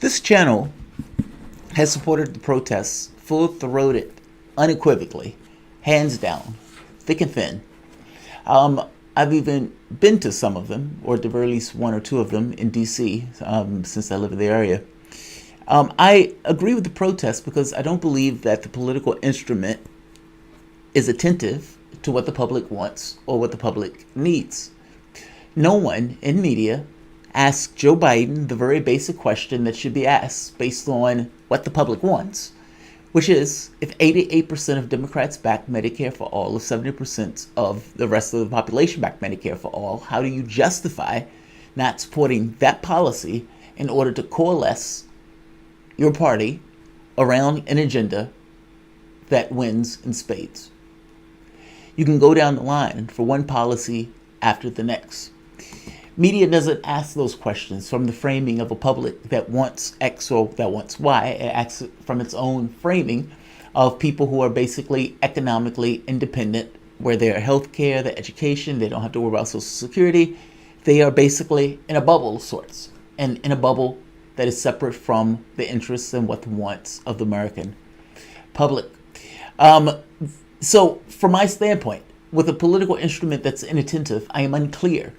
This channel has supported the protests full-throated, unequivocally, hands down, thick and thin. I've even been to some of them, or at the very least one or two of them in D.C., since I live in the area. I agree with the protest because I don't believe that the political instrument is attentive to what the public wants or what the public needs. No one in media asks Joe Biden the very basic question that should be asked based on what the public wants, which is, if 88% of Democrats back Medicare for all, if 70% of the rest of the population back Medicare for all, how do you justify not supporting that policy in order to coalesce your party around an agenda that wins in spades? You can go down the line for one policy after the next. Media doesn't ask those questions from the framing of a public that wants X or that wants Y. It asks it from its own framing of people who are basically economically independent, where their health care, their education, they don't have to worry about Social Security. They are basically in a bubble of sorts, and in a bubble that is separate from the interests and what the wants of the American public. So from my standpoint, with a political instrument that's inattentive, I am unclear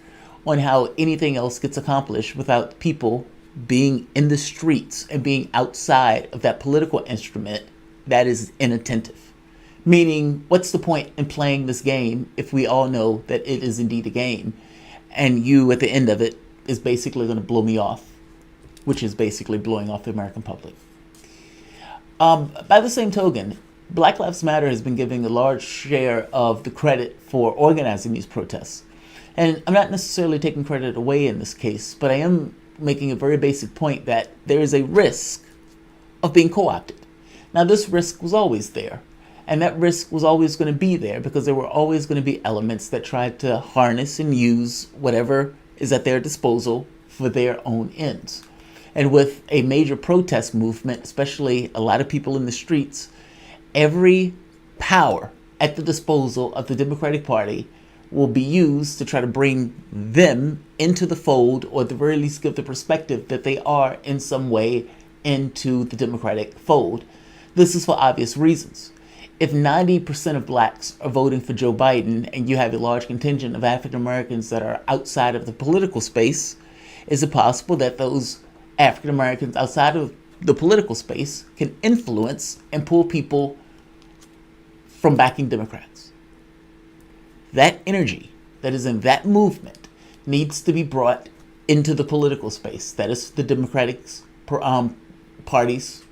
on how anything else gets accomplished without people being in the streets and being outside of that political instrument that is inattentive. Meaning, what's the point in playing this game if we all know that it is indeed a game, and you at the end of it is basically going to blow me off, which is basically blowing off the American public. By the same token, Black Lives Matter has been giving a large share of the credit for organizing these protests. And I'm not necessarily taking credit away in this case, but I am making a very basic point that there is a risk of being co-opted. Now, this risk was always there, and that risk was always going to be there because there were always going to be elements that tried to harness and use whatever is at their disposal for their own ends. And with a major protest movement, especially a lot of people in the streets, every power at the disposal of the Democratic Party will be used to try to bring them into the fold, or at the very least give the perspective that they are in some way into the Democratic fold. This is for obvious reasons. If 90% of blacks are voting for Joe Biden and you have a large contingent of African Americans that are outside of the political space, is it possible that those African Americans outside of the political space can influence and pull people from backing Democrats? That energy that is in that movement needs to be brought into the political space. That is the Democratic Party's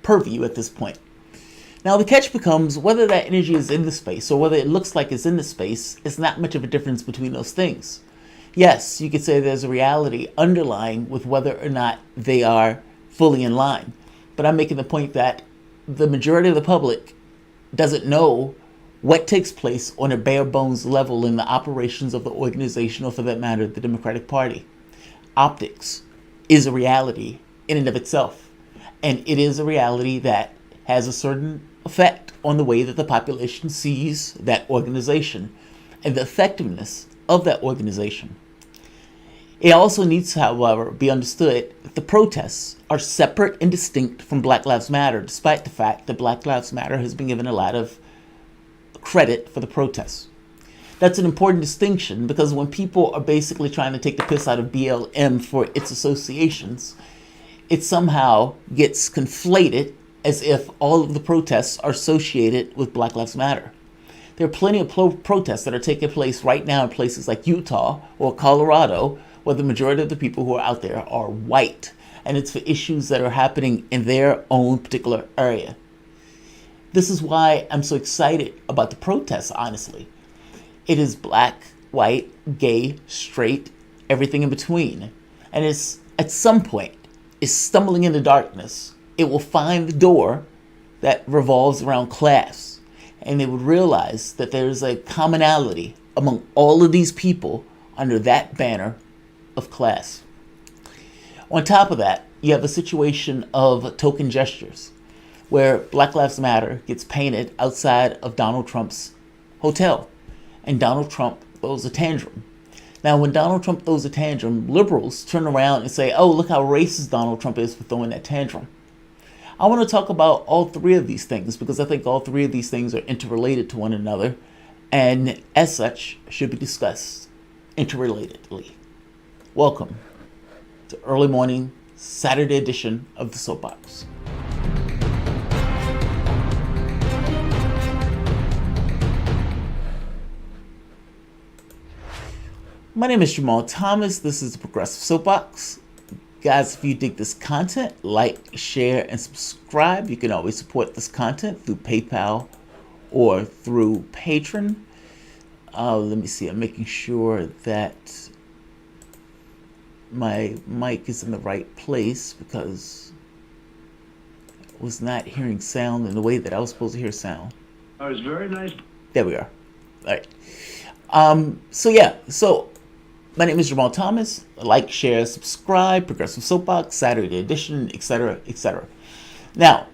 purview at this point. Now, the catch becomes whether that energy is in the space or whether it looks like it's in the space. It's not much of a difference between those things. Yes, you could say there's a reality underlying with whether or not they are fully in line. But I'm making the point that the majority of the public doesn't know what takes place on a bare bones level in the operations of the organization, or for that matter, the Democratic Party. Optics is a reality in and of itself. And it is a reality that has a certain effect on the way that the population sees that organization and the effectiveness of that organization. It also needs to, however, be understood that the protests are separate and distinct from Black Lives Matter, despite the fact that Black Lives Matter has been given a lot of credit for the protests. That's an important distinction because when people are basically trying to take the piss out of BLM for its associations, it somehow gets conflated as if all of the protests are associated with Black Lives Matter. There are plenty of protests that are taking place right now in places like Utah or Colorado, where the majority of the people who are out there are white, and it's for issues that are happening in their own particular area. This is why I'm so excited about the protests, honestly. It is black, white, gay, straight, everything in between. And it's, at some point, is stumbling into darkness. It will find the door that revolves around class. And they would realize that there's a commonality among all of these people under that banner of class. On top of that, you have a situation of token gestures, where Black Lives Matter gets painted outside of Donald Trump's hotel, and Donald Trump throws a tantrum. Now, when Donald Trump throws a tantrum, liberals turn around and say, oh, look how racist Donald Trump is for throwing that tantrum. I want to talk about all three of these things because I think all three of these things are interrelated to one another and, as such, should be discussed interrelatedly. Welcome to early morning Saturday edition of the Soapbox. My name is Jamarl Thomas. This is the Progressive Soapbox. Guys, if you dig this content, like, share, and subscribe. You can always support this content through PayPal or through Patreon. Let me see. I'm making sure that my mic is in the right place because I was not hearing sound in the way that I was supposed to hear sound. Oh, it's very nice. There we are. All right. So my name is Jamarl Thomas. Like, share, subscribe, Progressive Soapbox, Saturday edition, etc., etc. Now,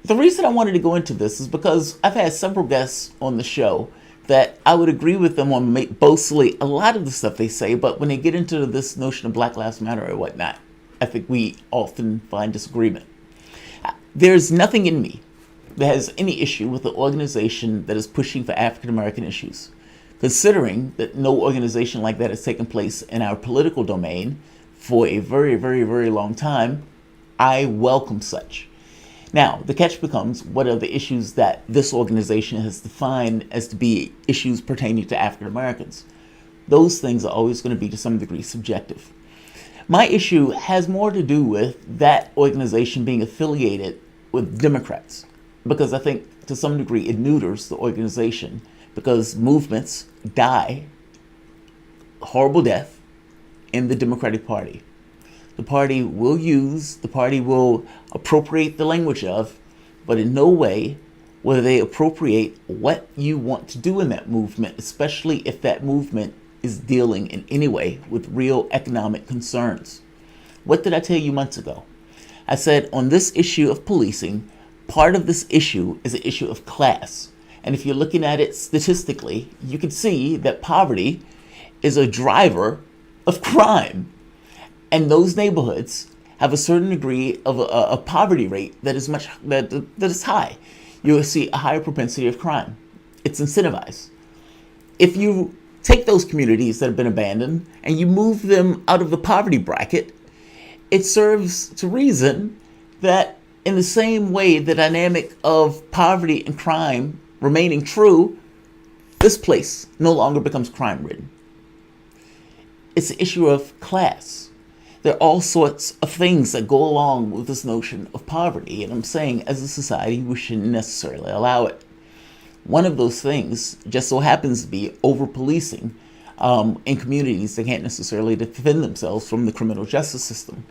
the reason I wanted to go into this is because I've had several guests on the show that I would agree with them on mostly a lot of the stuff they say, but when they get into this notion of Black Lives Matter or whatnot, I think we often find disagreement. There's nothing in me that has any issue with the organization that is pushing for African American issues. Considering that no organization like that has taken place in our political domain for a very, very, very long time, I welcome such. Now, the catch becomes, what are the issues that this organization has defined as to be issues pertaining to African Americans? Those things are always going to be, to some degree, subjective. My issue has more to do with that organization being affiliated with Democrats, because I think, to some degree, it neuters the organization, because movements die a horrible death in the Democratic Party. The party will appropriate the language of, but in no way will they appropriate what you want to do in that movement, especially if that movement is dealing in any way with real economic concerns. What did I tell you months ago? I said on this issue of policing, part of this issue is an issue of class. And if you're looking at it statistically, you can see that poverty is a driver of crime. And those neighborhoods have a certain degree of a poverty rate that is high. You'll see a higher propensity of crime. It's incentivized. If you take those communities that have been abandoned and you move them out of the poverty bracket, it serves to reason that in the same way the dynamic of poverty and crime remaining true, this place no longer becomes crime-ridden. It's an issue of class. There are all sorts of things that go along with this notion of poverty, and I'm saying as a society we shouldn't necessarily allow it. One of those things just so happens to be over-policing in communities that can't necessarily defend themselves from the criminal justice system.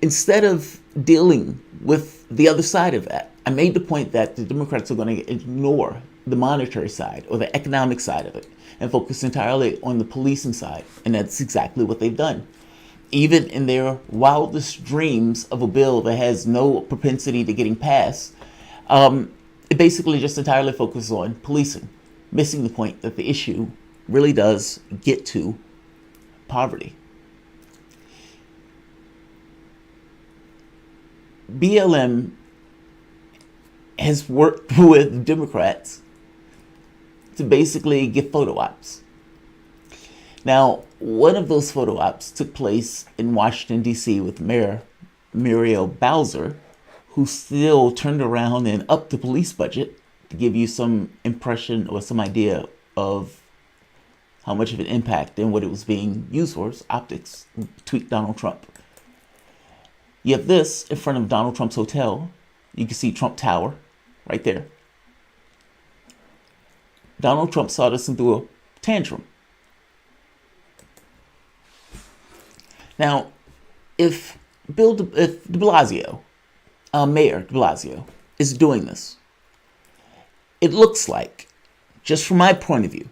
Instead of dealing with the other side of that, I made the point that the Democrats are going to ignore the monetary side or the economic side of it and focus entirely on the policing side. And that's exactly what they've done. Even in their wildest dreams of a bill that has no propensity to getting passed, it basically just entirely focuses on policing, missing the point that the issue really does get to poverty. BLM has worked with Democrats to basically get photo ops. Now, one of those photo ops took place in Washington, D.C. with Mayor Muriel Bowser, who still turned around and upped the police budget to give you some impression or some idea of how much of an impact and what it was being used for, optics, tweet Donald Trump. You have this in front of Donald Trump's hotel. You can see Trump Tower right there. Donald Trump saw this and threw a tantrum. Now, if Mayor de Blasio is doing this, it looks like, just from my point of view,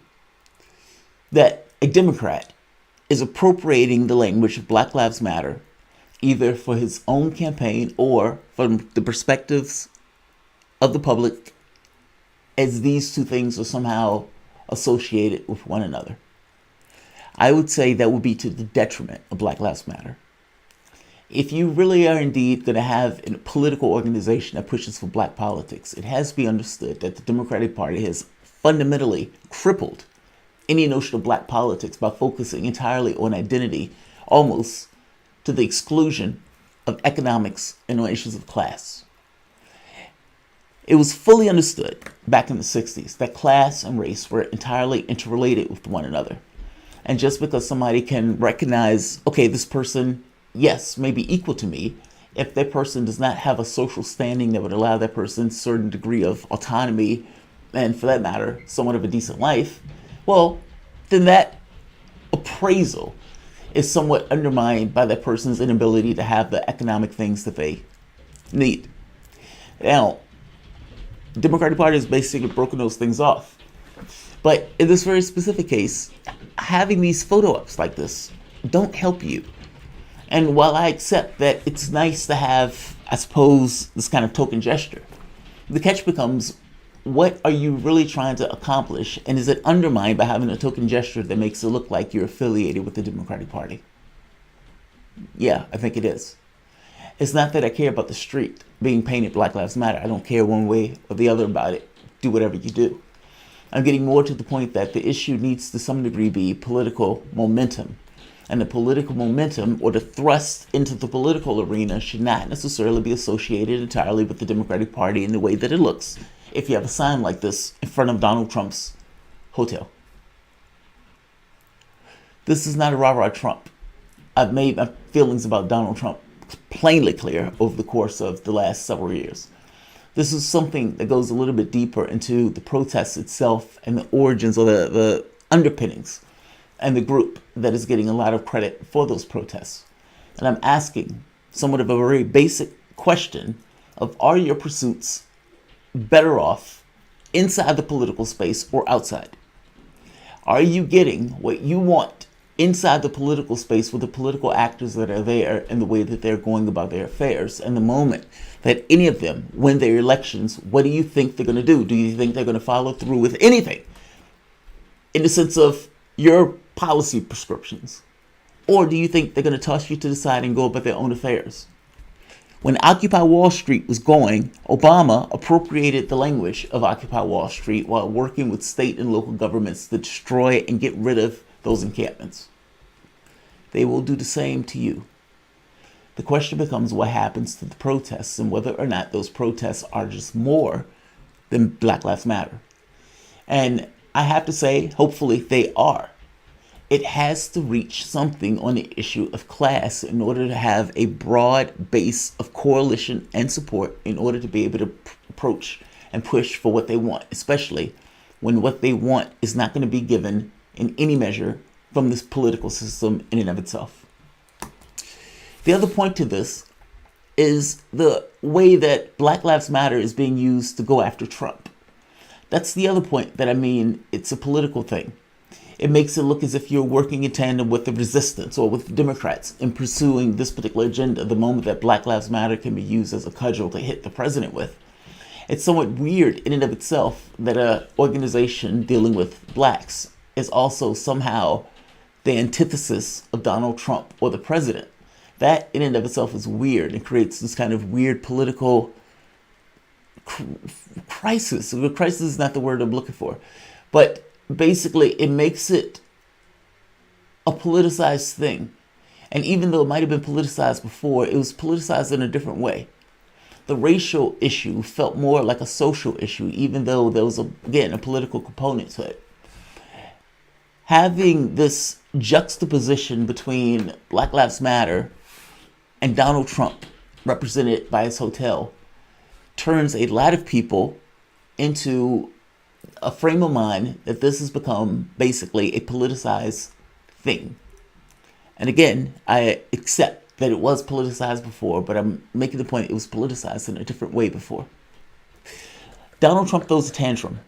that a Democrat is appropriating the language of Black Lives Matter either for his own campaign or from the perspectives of the public, as these two things are somehow associated with one another. I would say that would be to the detriment of Black Lives Matter. If you really are indeed going to have a political organization that pushes for black politics, it has to be understood that the Democratic Party has fundamentally crippled any notion of black politics by focusing entirely on identity, almost to the exclusion of economics and on issues of class. It was fully understood back in the 60s that class and race were entirely interrelated with one another. And just because somebody can recognize, okay, this person, yes, may be equal to me, if that person does not have a social standing that would allow that person a certain degree of autonomy, and for that matter, somewhat of a decent life, well, then that appraisal is somewhat undermined by that person's inability to have the economic things that they need. Now, the Democratic Party has basically broken those things off. But in this very specific case, having these photo ops like this don't help you. And while I accept that it's nice to have, I suppose, this kind of token gesture, the catch becomes, what are you really trying to accomplish? And is it undermined by having a token gesture that makes it look like you're affiliated with the Democratic Party? Yeah, I think it is. It's not that I care about the street being painted Black Lives Matter. I don't care one way or the other about it. Do whatever you do. I'm getting more to the point that the issue needs to some degree be political momentum. And the political momentum, or the thrust into the political arena, should not necessarily be associated entirely with the Democratic Party in the way that it looks if you have a sign like this in front of Donald Trump's hotel. This is not a rah-rah Trump. I've made my feelings about Donald Trump plainly clear over the course of the last several years. This is something that goes a little bit deeper into the protest itself and the origins or the underpinnings and the group that is getting a lot of credit for those protests. And I'm asking somewhat of a very basic question of, are your pursuits better off inside the political space or outside? Are you getting what you want inside the political space with the political actors that are there and the way that they're going about their affairs? And the moment that any of them win their elections, what do you think they're going to do? Do you think they're going to follow through with anything in the sense of your policy prescriptions? Or do you think they're going to toss you to the side and go about their own affairs? When Occupy Wall Street was going, Obama appropriated the language of Occupy Wall Street while working with state and local governments to destroy and get rid of those encampments. They will do the same to you. The question becomes what happens to the protests and whether or not those protests are just more than Black Lives Matter. And I have to say, hopefully they are. It has to reach something on the issue of class in order to have a broad base of coalition and support in order to be able to approach and push for what they want, especially when what they want is not going to be given in any measure from this political system in and of itself. The other point to this is the way that Black Lives Matter is being used to go after Trump. That's the other point that I mean, it's a political thing. It makes it look as if you're working in tandem with the resistance or with the Democrats in pursuing this particular agenda the moment that Black Lives Matter can be used as a cudgel to hit the president with. It's somewhat weird in and of itself that an organization dealing with blacks is also somehow the antithesis of Donald Trump or the president. That in and of itself is weird and creates this kind of weird political crisis. Crisis is not the word I'm looking for. But basically, it makes it a politicized thing. And even though it might have been politicized before, it was politicized in a different way. The racial issue felt more like a social issue, even though there was, again, a political component to it. Having this juxtaposition between Black Lives Matter and Donald Trump, represented by his hotel, turns a lot of people into a frame of mind that this has become basically a politicized thing. And again, I accept that it was politicized before, but I'm making the point it was politicized in a different way before. Donald Trump throws a tantrum.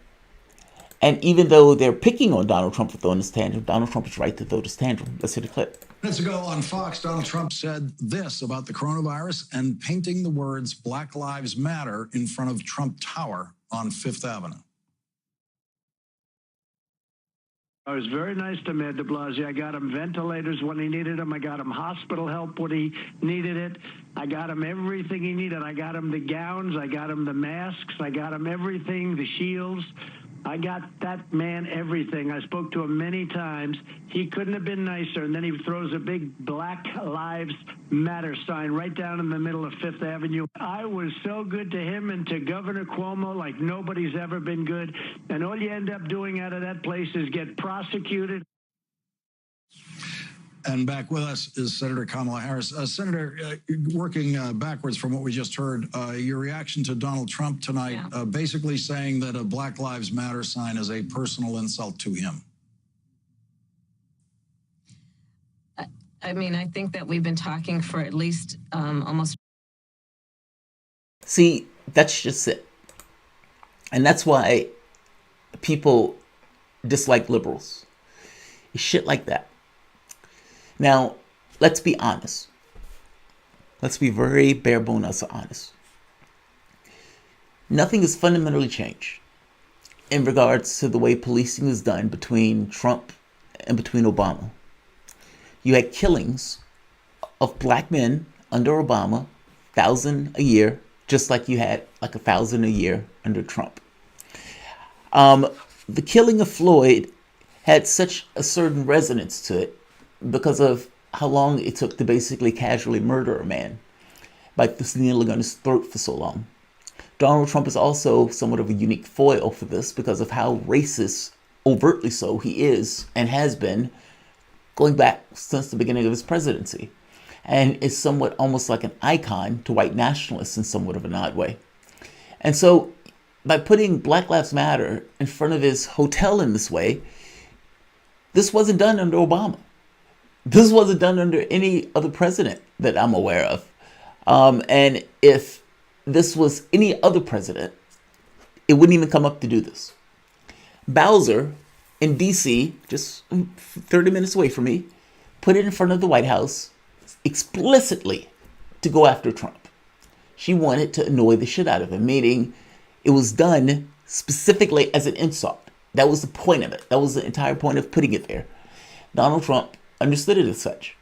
And even though they're picking on Donald Trump for throwing this tantrum, Donald Trump is right to throw this tantrum. Let's hit a clip. Minutes ago on Fox, Donald Trump said this about the coronavirus and painting the words Black Lives Matter in front of Trump Tower on Fifth Avenue. I was very nice to Mayor de Blasio. I got him ventilators when he needed them. I got him hospital help when he needed it. I got him everything he needed. I got him the gowns. I got him the masks. I got him everything, the shields. I got that man everything. I spoke to him many times. He couldn't have been nicer. And then he throws a big Black Lives Matter sign right down in the middle of Fifth Avenue. I was so good to him and to Governor Cuomo like nobody's ever been good. And all you end up doing out of that place is get prosecuted. And back with us is Senator Kamala Harris. Senator, working backwards from what we just heard, your reaction to Donald Trump tonight, basically saying that a Black Lives Matter sign is a personal insult to him. I mean, I think that we've been talking for at least almost. See, that's just it. And that's why people dislike liberals. It's shit like that. Now, let's be honest. Let's be very bare bones honest. Nothing has fundamentally changed in regards to the way policing is done between Trump and between Obama. You had killings of black men under Obama, 1,000 a year, just like you had like 1,000 a year under Trump. The killing of Floyd had such a certain resonance to it because of how long it took to basically casually murder a man by just kneeling on his throat for so long. Donald Trump is also somewhat of a unique foil for this because of how racist, overtly so, he is and has been going back since the beginning of his presidency, and is somewhat almost like an icon to white nationalists in somewhat of an odd way. And so by putting Black Lives Matter in front of his hotel in this way, this wasn't done under Obama. This wasn't done under any other president that I'm aware of. And if this was any other president, it wouldn't even come up to do this. Bowser in D.C., just 30 minutes away from me, put it in front of the White House explicitly to go after Trump. She wanted to annoy the shit out of him, meaning it was done specifically as an insult. That was the point of it. That was the entire point of putting it there. Donald Trump understood it as such.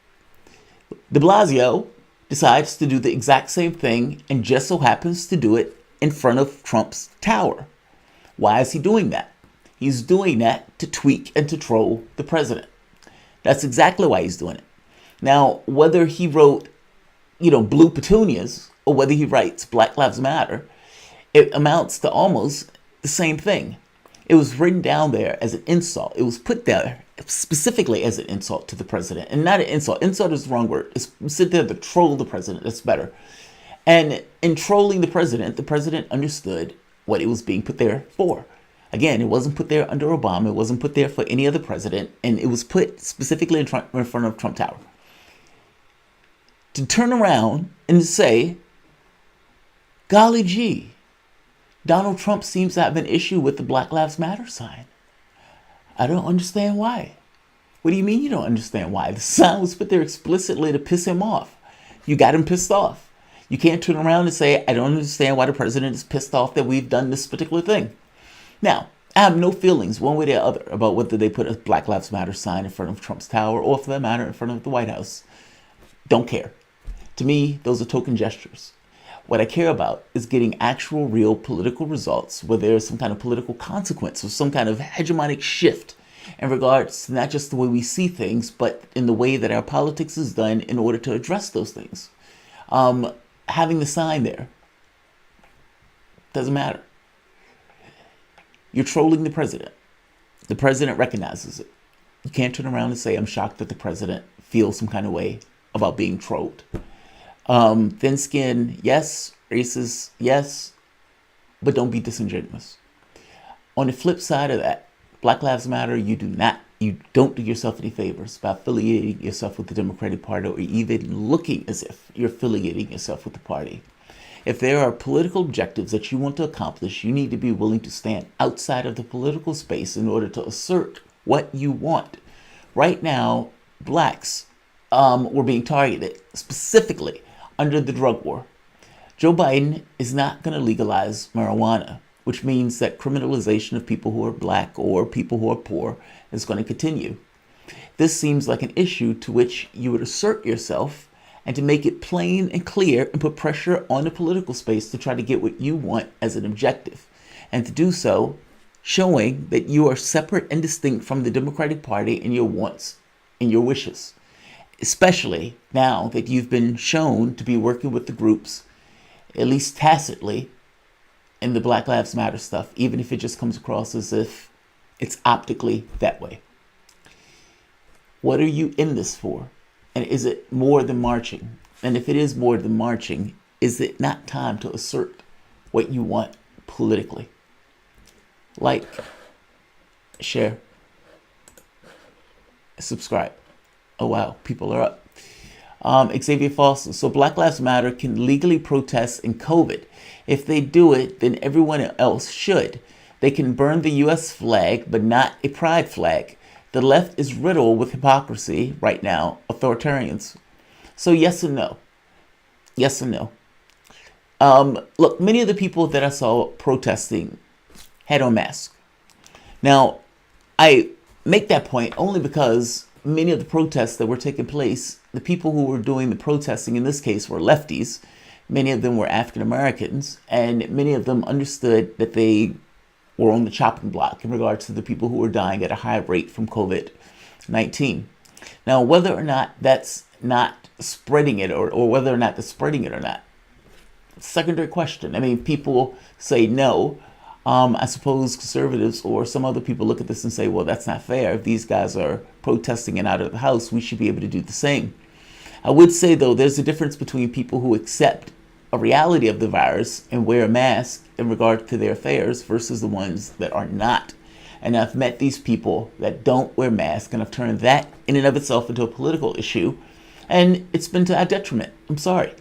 De Blasio decides to do the exact same thing and just so happens to do it in front of Trump's tower. Why is he doing that? He's doing that to tweak and to troll the president. That's exactly why he's doing it. Now, whether he wrote, blue petunias or whether he writes Black Lives Matter, it amounts to almost the same thing. It was written down there as an insult. It was put there specifically as an insult to the president, and not an insult. Insult is the wrong word. It's sit there to troll the president. That's better. And in trolling the president understood what it was being put there for. Again, it wasn't put there under Obama. It wasn't put there for any other president, and it was put specifically in front of Trump Tower. To turn around and say, golly gee, Donald Trump seems to have an issue with the Black Lives Matter sign. I don't understand why. What do you mean you don't understand why? The sign was put there explicitly to piss him off. You got him pissed off. You can't turn around and say, I don't understand why the president is pissed off that we've done this particular thing. Now, I have no feelings one way or the other about whether they put a Black Lives Matter sign in front of Trump's tower or, for that matter, in front of the White House. Don't care. To me, those are token gestures. What I care about is getting actual, real political results where there is some kind of political consequence or some kind of hegemonic shift in regards to not just the way we see things, but in the way that our politics is done in order to address those things. Having the sign there doesn't matter. You're trolling the president. The president recognizes it. You can't turn around and say, I'm shocked that the president feels some kind of way about being trolled. Thin skin, yes. Racist, yes. But don't be disingenuous. On the flip side of that, Black Lives Matter, you don't do yourself any favors by affiliating yourself with the Democratic Party or even looking as if you're affiliating yourself with the party. If there are political objectives that you want to accomplish, you need to be willing to stand outside of the political space in order to assert what you want. Right now, blacks were being targeted specifically under the drug war. Joe Biden is not going to legalize marijuana, which means that criminalization of people who are black or people who are poor is going to continue. This seems like an issue to which you would assert yourself and to make it plain and clear and put pressure on the political space to try to get what you want as an objective. And to do so, showing that you are separate and distinct from the Democratic Party in your wants and your wishes. Especially now that you've been shown to be working with the groups, at least tacitly, in the Black Lives Matter stuff, even if it just comes across as if it's optically that way. What are you in this for? And is it more than marching? And if it is more than marching, is it not time to assert what you want politically? Like, share, subscribe. Oh wow, people are up. Xavier Foster. So Black Lives Matter can legally protest in COVID. If they do it, then everyone else should. They can burn the US flag, but not a pride flag. The left is riddled with hypocrisy right now, authoritarians. So yes and no. Yes and no. Look, many of the people that I saw protesting had on masks. Now, I make that point only because many of the protests that were taking place, the people who were doing the protesting in this case were lefties. Many of them were African Americans, and many of them understood that they were on the chopping block in regards to the people who were dying at a high rate from COVID-19. Now, whether or not that's not spreading it or whether or not they're spreading it or not, secondary question. I mean, people say no. I suppose conservatives or some other people look at this and say, well, that's not fair. If these guys are protesting and out of the house, we should be able to do the same. I would say, though, there's a difference between people who accept a reality of the virus and wear a mask in regard to their affairs versus the ones that are not. And I've met these people that don't wear masks and have turned that in and of itself into a political issue. And it's been to our detriment. I'm sorry.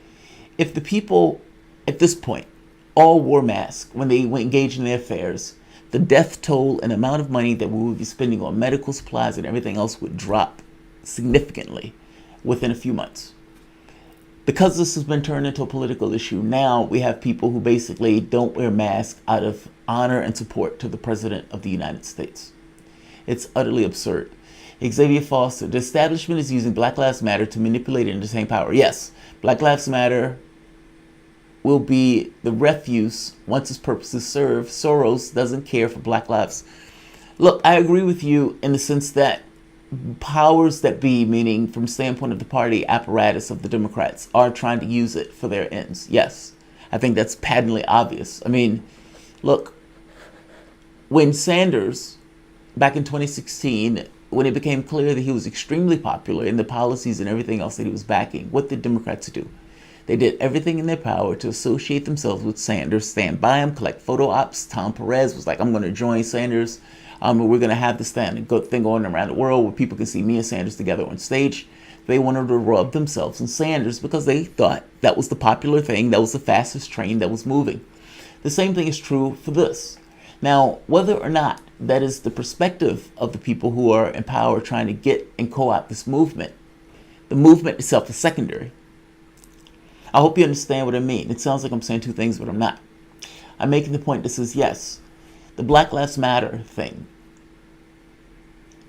If the people at this point all wore masks when they went engaged in their affairs, the death toll and amount of money that we would be spending on medical supplies and everything else would drop significantly within a few months. Because this has been turned into a political issue, now we have people who basically don't wear masks out of honor and support to the President of the United States. It's utterly absurd. Xavier Foster, the establishment is using Black Lives Matter to manipulate and entertain power. Yes, Black Lives Matter will be the refuse once its purpose is served. Soros doesn't care for Black lives. Look, I agree with you in the sense that powers that be, meaning from the standpoint of the party apparatus of the Democrats, are trying to use it for their ends. Yes, I think that's patently obvious. I mean, look, when Sanders, back in 2016, when it became clear that he was extremely popular in the policies and everything else that he was backing, what did Democrats do? They did everything in their power to associate themselves with Sanders, stand by him, collect photo ops. Tom Perez was like, I'm going to join Sanders. We're going to have this thing going around the world where people can see me and Sanders together on stage. They wanted to rub themselves in Sanders because they thought that was the popular thing, that was the fastest train that was moving. The same thing is true for this. Now, whether or not that is the perspective of the people who are in power trying to get and co-opt this movement, the movement itself is secondary. I hope you understand what I mean. It sounds like I'm saying two things, but I'm not. I'm making the point that says, yes, the Black Lives Matter thing,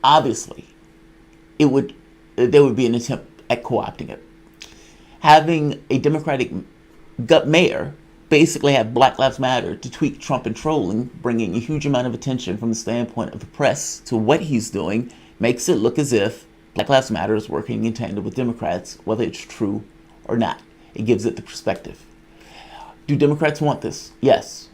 obviously, there would be an attempt at co-opting it. Having a Democratic mayor basically have Black Lives Matter to tweak Trump and trolling, bringing a huge amount of attention from the standpoint of the press to what he's doing, makes it look as if Black Lives Matter is working in tandem with Democrats, whether it's true or not. It gives it the perspective. Do Democrats want this? Yes.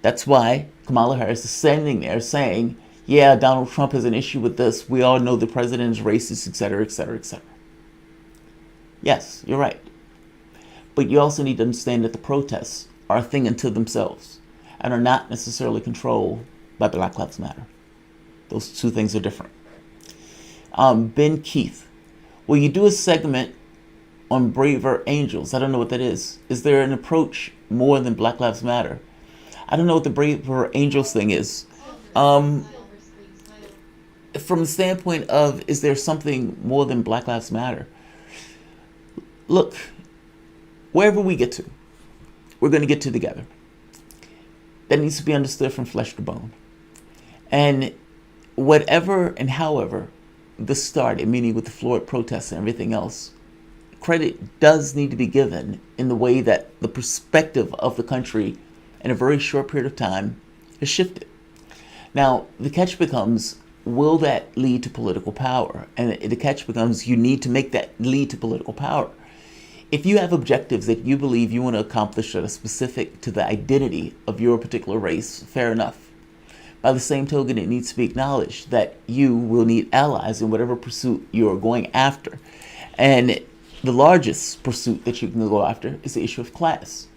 That's why Kamala Harris is standing there saying, yeah, Donald Trump has an issue with this. We all know the president is racist, etc., etc., etc. Yes, you're right. But you also need to understand that the protests are a thing unto themselves and are not necessarily controlled by Black Lives Matter. Those two things are different. Ben Keith, will you do a segment on Braver Angels? I don't know what that is. Is there an approach more than Black Lives Matter? I don't know what the Braver Angels thing is. From the standpoint of, is there something more than Black Lives Matter? Look, wherever we get to, we're going to get to together. that needs to be understood from flesh to bone. And whatever and however this started, meaning with the Floyd protests and everything else, credit does need to be given in the way that the perspective of the country in a very short period of time has shifted. Now, the catch becomes, will that lead to political power? And the catch becomes, you need to make that lead to political power. If you have objectives that you believe you want to accomplish that are specific to the identity of your particular race, fair enough. By the same token, it needs to be acknowledged that you will need allies in whatever pursuit you are going after. And the largest pursuit that you can go after is the issue of class.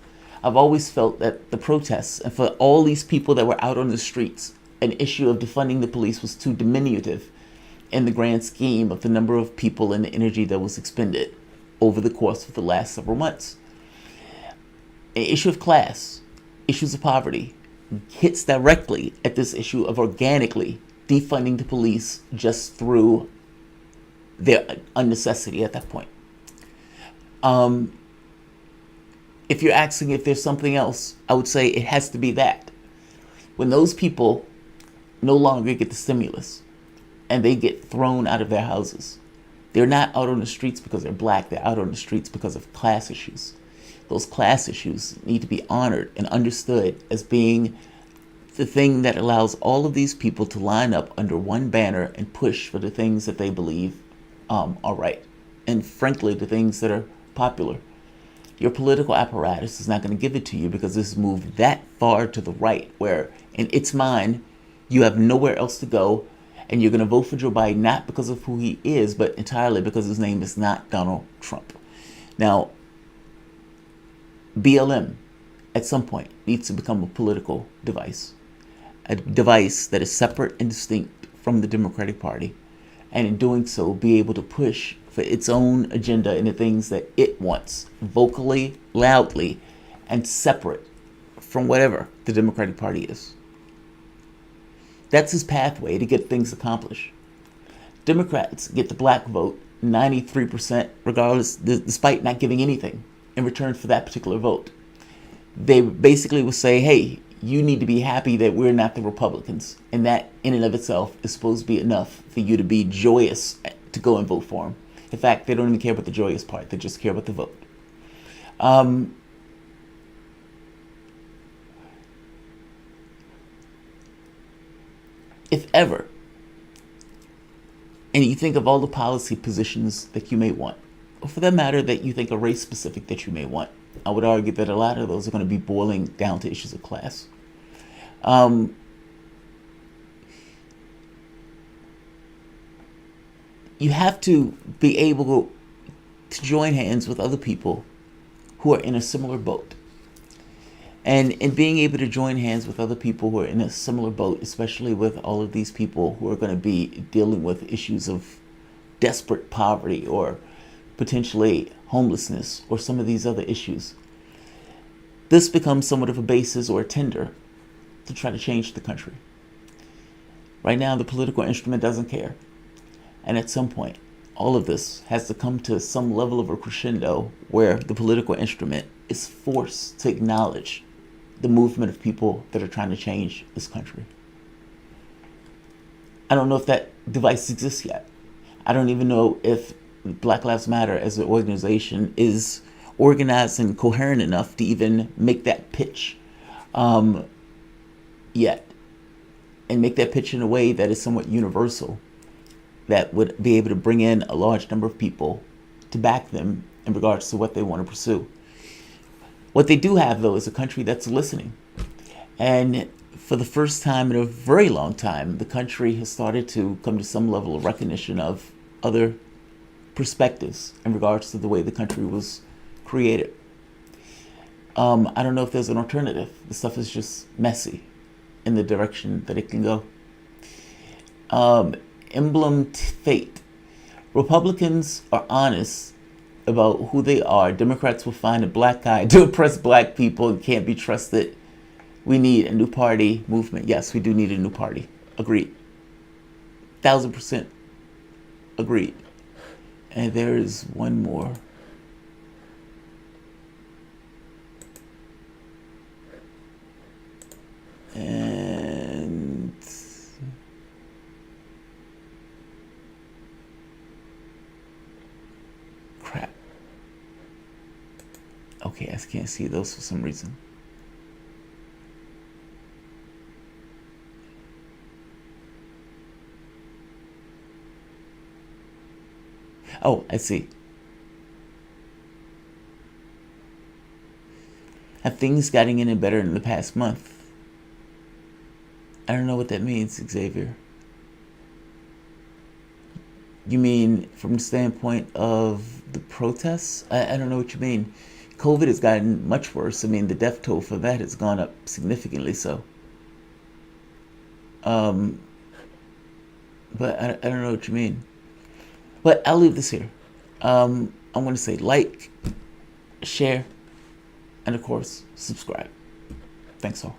I've always felt that the protests, and for all these people that were out on the streets, an issue of defunding the police was too diminutive in the grand scheme of the number of people and the energy that was expended over the course of the last several months. An issue of class, issues of poverty, hits directly at this issue of organically defunding the police just through their unnecessity at that point. If you're asking if there's something else, I would say it has to be that. When those people no longer get the stimulus and they get thrown out of their houses, they're not out on the streets because they're black, they're out on the streets because of class issues. Those class issues need to be honored and understood as being the thing that allows all of these people to line up under one banner and push for the things that they believe are right. And frankly, the things that are popular. Your political apparatus is not going to give it to you because this has moved that far to the right where in its mind, you have nowhere else to go, and you're going to vote for Joe Biden not because of who he is, but entirely because his name is not Donald Trump. Now, BLM at some point needs to become a political device, a device that is separate and distinct from the Democratic Party, and in doing so, be able to push for its own agenda and the things that it wants, vocally, loudly, and separate from whatever the Democratic Party is. That's his pathway to get things accomplished. Democrats get the black vote 93% regardless, despite not giving anything in return for that particular vote. They basically will say, hey, you need to be happy that we're not the Republicans. And that in and of itself is supposed to be enough for you to be joyous to go and vote for them. In fact, they don't even care about the joyous part. They just care about the vote. If ever, and you think of all the policy positions that you may want, or for that matter, that you think are race specific that you may want, I would argue that a lot of those are going to be boiling down to issues of class. You have to be able to join hands with other people who are in a similar boat. And in being able to join hands with other people who are in a similar boat, especially with all of these people who are going to be dealing with issues of desperate poverty or potentially homelessness or some of these other issues, this becomes somewhat of a basis or a tinder to try to change the country. Right now, the political instrument doesn't care. And at some point, all of this has to come to some level of a crescendo where the political instrument is forced to acknowledge the movement of people that are trying to change this country. I don't know if that device exists yet. I don't even know if Black Lives Matter as an organization is organized and coherent enough to even make that pitch yet. And make that pitch in a way that is somewhat universal, that would be able to bring in a large number of people to back them in regards to what they want to pursue. What they do have, though, is a country that's listening. And for the first time in a very long time, the country has started to come to some level of recognition of other perspectives in regards to the way the country was created. I don't know if there's an alternative. The stuff is just messy in the direction that it can go. Emblem fate. Republicans are honest about who they are. Democrats will find a black guy to oppress black people and can't be trusted. We need a new party movement. Yes, we do need a new party. Agreed. 1,000% agreed. And there is one more. And crap. Okay, I can't see those for some reason. Oh, I see. Have things gotten any better in the past month? I don't know what that means, Xavier. You mean from the standpoint of the protests? I don't know what you mean. COVID has gotten much worse. I mean, the death toll for that has gone up significantly so. But I don't know what you mean. But I'll leave this here. I'm going to say like, share, and of course, subscribe. Thanks all.